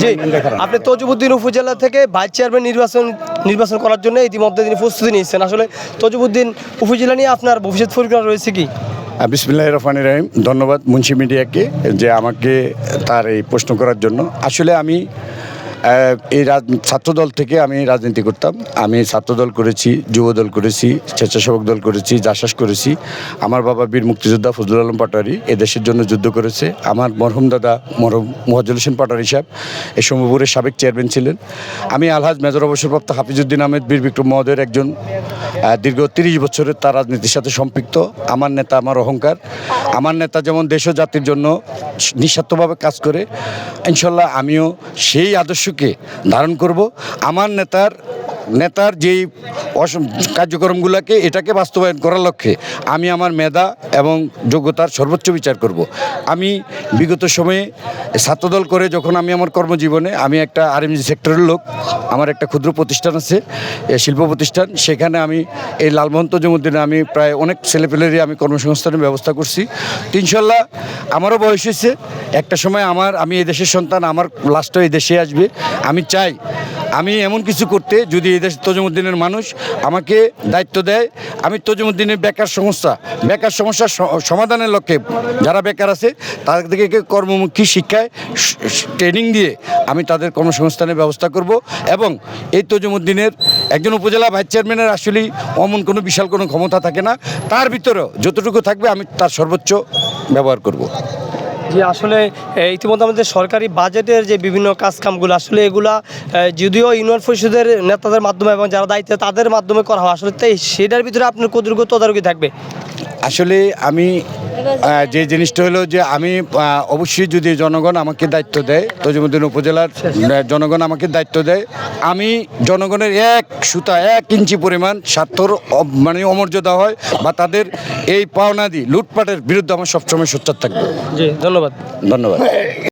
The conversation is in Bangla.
জি, আপনি তজুবুদ্দিন উপজেলা থেকে ভাইস চেয়ারম্যান নির্বাচন করার জন্য ইতিমধ্যে তিনি প্রস্তুতি নিয়েছেন। আসলে তজুবুদ্দিন উপজেলা নিয়ে আপনার ভবিষ্যৎ পরিকল্পনা রয়েছে কি? বিসমিল্লাহির রহমানির রহিম। ধন্যবাদ মুন্সি মিডিয়াকে যে আমাকে তার এই প্রশ্ন করার জন্য। আসলে আমি এই ছাত্রদল থেকে আমি রাজনীতি করতাম। আমি ছাত্রদল করেছি, যুবদল করেছি, স্বেচ্ছাসেবক দল করেছি, জাসাস করেছি। আমার বাবা বীর মুক্তিযোদ্ধা ফজলুল আলম পাটোয়ারি এ দেশের জন্য যুদ্ধ করেছে। আমার মরহুম দাদা মরহুম মোয়াজ্জেল হোসেন পাটোয়ারি সাহেব এই সমবায়ের সাবেক চেয়ারম্যান ছিলেন। আমি আলহাজ মেজর অবসরপ্রাপ্ত হাফিজউদ্দিন আহমেদ বীর বিক্রম মহোদয়ের একজন দীর্ঘ 30 বছরের তার রাজনীতির সাথে সম্পৃক্ত। আমার নেতা আমার অহংকার। আমার নেতা যেমন দেশ ও জাতির জন্য নিঃস্বার্থভাবে কাজ করে, ইনশাল্লাহ আমিও সেই আদর্শকে ধারণ করব। আমার নেতার যেই কার্যক্রমগুলোকে এটাকে বাস্তবায়ন করার লক্ষ্যে আমি আমার মেধা এবং যোগ্যতার সর্বোচ্চ বিচার করব। আমি বিগত সময়ে ছাত্রদল করে যখন আমি আমার কর্মজীবনে আমি একটা আরএমজি সেক্টরের লোক, আমার একটা ক্ষুদ্র প্রতিষ্ঠান আছে, শিল্প প্রতিষ্ঠান, সেখানে আমি এই লালমোহন তজুমুদ্দিনে আমি প্রায় অনেক ছেলেপেলেরই আমি কর্মসংস্থানের ব্যবস্থা করছি। ইনশাল্লাহ আমারও বয়স হয়েছে, একটা সময় আমি এই দেশের সন্তান, আমার লাস্টও এই দেশে আসবে। আমি চাই আমি এমন কিছু করতে, যদি এই দেশ তজুমুদ্দিনের মানুষ আমাকে দায়িত্ব দেয়, আমি তজুমুদ্দিনের বেকার সমস্যার সমাধানের লক্ষ্যে যারা বেকার আছে তাদেরকে কর্মমুখী শিক্ষায় ট্রেনিং দিয়ে আমি তাদের কর্মসংস্থানের ব্যবস্থা করব। এবং এই তজুমুদ্দিনের একজন উপজেলা ভাইস চেয়ারম্যানের আসলেই অমন কোনো বিশাল কোনো ক্ষমতা থাকে না, তার ভিতরেও যতটুকু থাকবে আমি তার সর্বোচ্চ ব্যবহার করব। জি, আসলে ইতিমধ্যে আমাদের সরকারি বাজেটের যে বিভিন্ন কাজকামগুলো আসলে এগুলা যদিও ইউনিয়ন পরিষদের নেতাদের মাধ্যমে এবং যারা দায়িত্বে তাদের মাধ্যমে করা হয়, আসলে তাই সেটার ভিতরে আপনার কতটুকু তদারকি থাকবে? আসলে আমি যে জিনিসটা হলো যে আমি অবশ্যই যদি জনগণ আমাকে দায়িত্ব দেয়, তজুমুদ্দিন উপজেলার জনগণ আমাকে দায়িত্ব দেয়, আমি জনগণের এক সুতা 1 ইঞ্চি পরিমাণ স্বার্থর মানে অমর্যাদা হয় বা তাদের এই পাওনাদি লুটপাটের বিরুদ্ধে আমার সবসময় সোচ্চার থাকবে। জি, ধন্যবাদ।